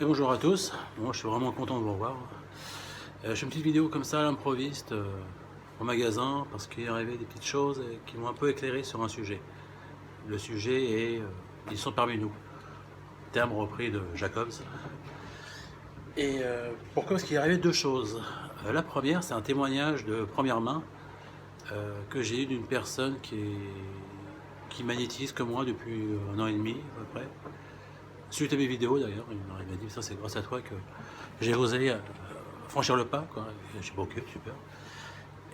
Et bonjour à tous, moi je suis vraiment content de vous revoir. Je fais une petite vidéo comme ça à l'improviste au magasin parce qu'il est arrivé des petites choses qui m'ont un peu éclairé sur un sujet. Le sujet est ils sont parmi nous, terme repris de Jacobs. Et pourquoi est-ce qu'il est arrivé deux choses? La première, c'est un témoignage de première main que j'ai eu d'une personne qui magnétise comme moi depuis un an et demi à peu près. Suite à mes vidéos d'ailleurs, il m'a dit ça c'est grâce à toi que j'ai osé franchir le pas, quoi. J'ai dit ok, super.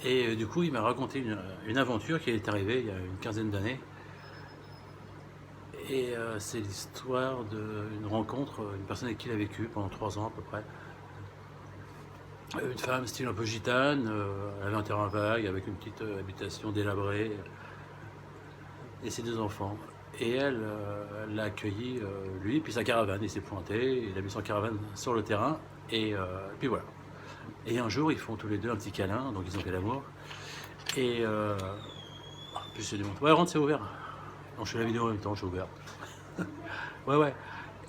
Et du coup il m'a raconté une aventure qui est arrivée il y a une quinzaine d'années. Et c'est l'histoire d'une rencontre, une personne avec qui il a vécu pendant 3 ans à peu près. Une femme style un peu gitane, elle avait un terrain vague avec une petite habitation délabrée et ses 2 enfants. Et elle l'a accueilli, lui, puis sa caravane. Il s'est pointé, il a mis son caravane sur le terrain, et puis voilà. Et un jour, ils font tous les deux un petit câlin, donc ils ont fait l'amour. Et puis c'est du monde. Ouais, rentre, c'est ouvert. Non, je fais la vidéo en même temps, je suis ouvert. Ouais, ouais.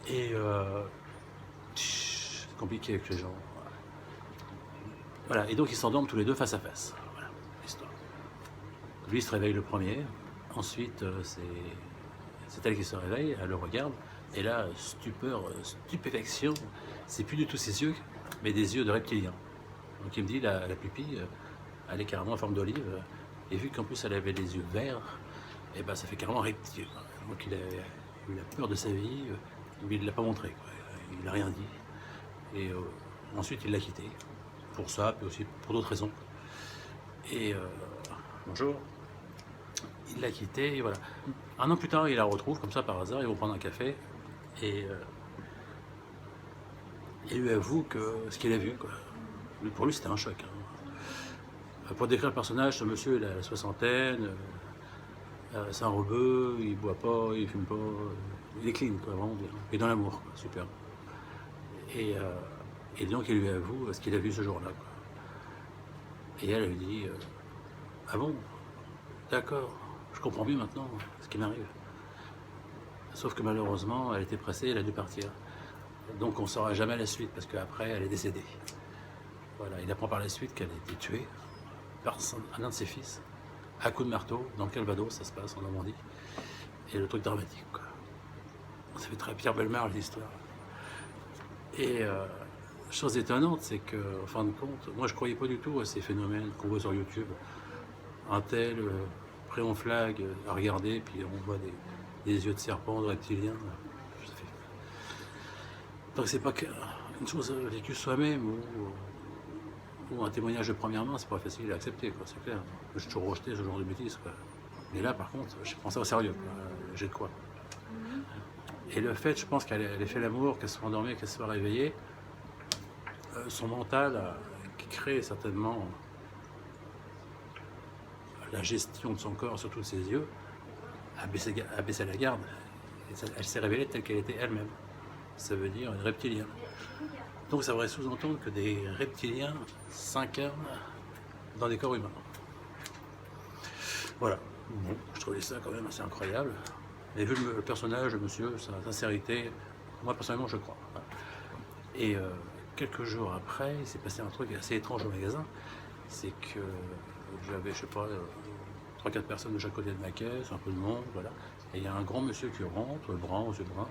Et c'est compliqué avec les gens. Voilà, et donc ils s'endorment tous les deux face à face. Voilà, l'histoire. Lui il se réveille le premier, ensuite c'est elle qui se réveille, elle le regarde, et là, stupeur, stupéfaction, c'est plus du tout ses yeux, mais des yeux de reptilien. Donc il me dit, la pupille, elle est carrément en forme d'olive, et vu qu'en plus elle avait les yeux verts, et ben ça fait carrément reptile. Donc il a eu la peur de sa vie, mais il ne l'a pas montré, quoi. Il n'a rien dit, et ensuite il l'a quitté, pour ça, puis aussi pour d'autres raisons. Et bonjour. Il l'a quitté, et voilà. Un an plus tard, il la retrouve, comme ça par hasard, ils vont prendre un café, et il lui avoue que ce qu'il a vu, quoi. Pour lui, c'était un choc. Hein. Pour décrire le personnage, ce monsieur, il a la soixantaine, c'est un rebeu, il boit pas, il fume pas, il est clean, quoi, vraiment bien. Et dans l'amour, quoi, super. Et donc, il lui avoue ce qu'il a vu ce jour-là, quoi. Et elle lui dit ah bon, d'accord, je comprends mieux maintenant ce qui m'arrive. Sauf que malheureusement, elle était pressée, elle a dû partir. Donc on ne saura jamais la suite, parce qu'après, elle est décédée. Voilà, il apprend par la suite qu'elle a été tuée par un de ses fils, à coups de marteau, dans le Calvados, ça se passe en Normandie. Et le truc dramatique, quoi. Ça fait très Pierre Bellemare, l'histoire. Et chose étonnante, c'est qu'en fin de compte, moi je ne croyais pas du tout à ces phénomènes qu'on voit sur YouTube. Un tel pris en flag à regarder, puis on voit des yeux de serpent, de reptilien. Donc c'est pas une chose vécue soi-même ou un témoignage de première main, c'est pas facile à accepter, quoi, c'est clair. J'ai toujours rejeté ce genre de bêtises, quoi. Mais là, par contre, je prends ça au sérieux, quoi. J'ai de quoi. Et le fait, je pense qu'elle ait fait l'amour, qu'elle soit endormie, qu'elle soit réveillée, son mental qui crée certainement la gestion de son corps, surtout de ses yeux, a baissé la garde. Et elle s'est révélée telle qu'elle était elle-même. Ça veut dire une reptilienne. Donc ça pourrait sous-entendre que des reptiliens s'incarnent dans des corps humains. Voilà. Bon, je trouvais ça quand même assez incroyable. Et vu le personnage, le monsieur, sa sincérité, moi personnellement je crois. Et quelques jours après, il s'est passé un truc assez étrange au magasin. C'est que j'avais, je sais pas, 3-4 personnes de chaque côté de ma caisse, un peu de monde, voilà. Et il y a un grand monsieur qui rentre, brun, aux yeux bruns.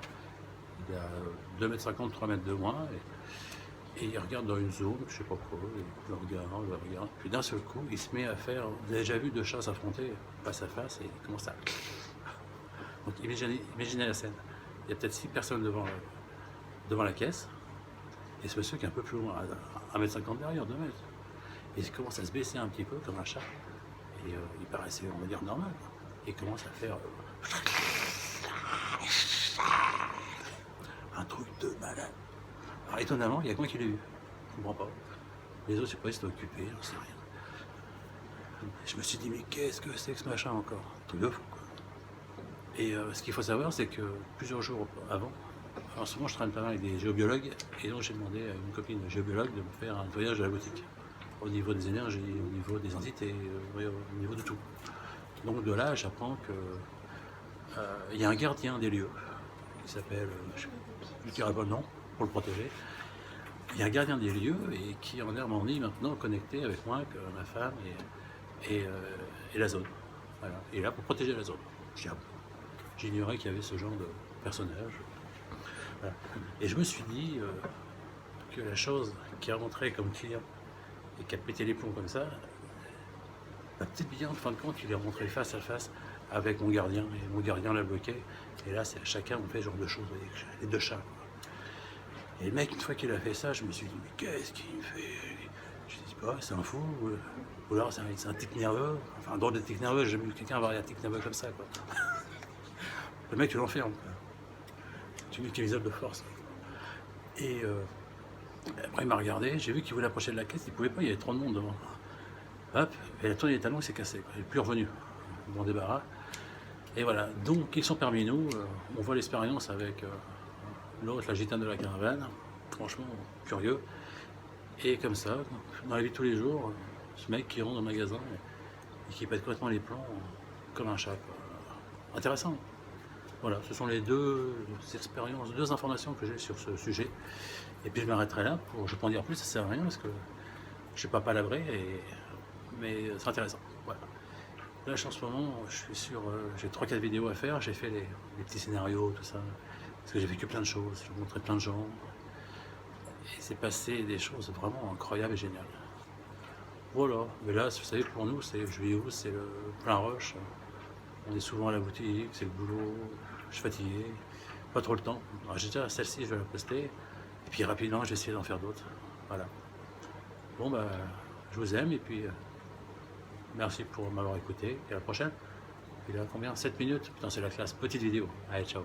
Il a 2,50 m, 3 mètres de moi, et il regarde dans une zone, je sais pas quoi, il regarde, puis d'un seul coup, il se met à faire, vous avez déjà vu deux chats s'affronter face à face, et il commence à... Donc imaginez la scène, il y a peut-être 6 personnes devant la caisse, et ce monsieur qui est un peu plus loin, à 1,50 m derrière, 2 mètres, et il commence à se baisser un petit peu comme un chat, et il paraissait, on va dire, normal, et il commence à faire... un truc de malade. Alors étonnamment, il n'y a que moi qui l'ai eu. Je ne comprends pas. Les autres, je sais pas, ils étaient occupés, j'en sais rien. Je me suis dit, mais qu'est-ce que c'est que ce machin encore? Un truc de fou, quoi. Et ce qu'il faut savoir, c'est que plusieurs jours avant, en ce moment, je travaille pas mal avec des géobiologues, et donc j'ai demandé à une copine géobiologue de me faire un nettoyage de la boutique. Au niveau des énergies, au niveau des entités, au niveau de tout. Donc de là, j'apprends que il y a un gardien des lieux qui s'appelle, je ne dirai pas le nom, pour le protéger. Il y a un gardien des lieux et qui en Normandie maintenant connecté avec moi, que ma femme et la zone. Voilà. Et là pour protéger la zone. J'ignorais qu'il y avait ce genre de personnage. Voilà. Et je me suis dit que la chose qui est rentrée comme client et qui a pété les plombs comme ça, bah, peut-être bien en fin de compte il est rentré face à face avec mon gardien et mon gardien l'a bloqué. Et là c'est chacun on fait ce genre de choses, vous voyez, les deux chats. Et le mec, une fois qu'il a fait ça, je me suis dit, mais qu'est-ce qu'il fait? Je me suis dit, bah, c'est un fou, ou alors c'est un tic nerveux. Enfin, un drôle de tic nerveux, j'ai jamais vu quelqu'un avoir un tic nerveux comme ça, quoi. Le mec, tu l'enfermes, quoi. Tu mets une camisole de force. Et après, il m'a regardé, j'ai vu qu'il voulait approcher de la caisse, il pouvait pas, il y avait trop de monde devant. Hop, et la tournée des talons, il s'est cassé, quoi. Il n'est plus revenu. Bon débarras. Et voilà, donc ils sont parmi nous, on voit l'expérience avec l'autre, la gitane de la caravane, franchement curieux. Et comme ça, dans la vie de tous les jours, ce mec qui rentre dans le magasin et qui pète complètement les plombs comme un chat. Quoi. Intéressant. Voilà, ce sont les deux expériences, deux informations que j'ai sur ce sujet. Et puis je m'arrêterai là, je ne vais pas en dire plus, ça sert à rien parce que je ne suis pas palabré, mais c'est intéressant. Voilà. Là, en ce moment, je suis sur, j'ai 3-4 vidéos à faire, j'ai fait les petits scénarios, tout ça, parce que j'ai vécu plein de choses, j'ai montré plein de gens, et c'est passé des choses vraiment incroyables et géniales. Voilà, mais là, vous savez, pour nous, c'est juillet août, c'est le plein rush, on est souvent à la boutique, c'est le boulot, je suis fatigué, pas trop le temps. J'ai déjà celle-ci, je vais la poster, et puis rapidement, je vais essayer d'en faire d'autres. Voilà. Bon, bah, je vous aime, et puis merci pour m'avoir écouté, et à la prochaine. Il a combien? 7 minutes? Putain, c'est la classe. Petite vidéo. Allez, ciao.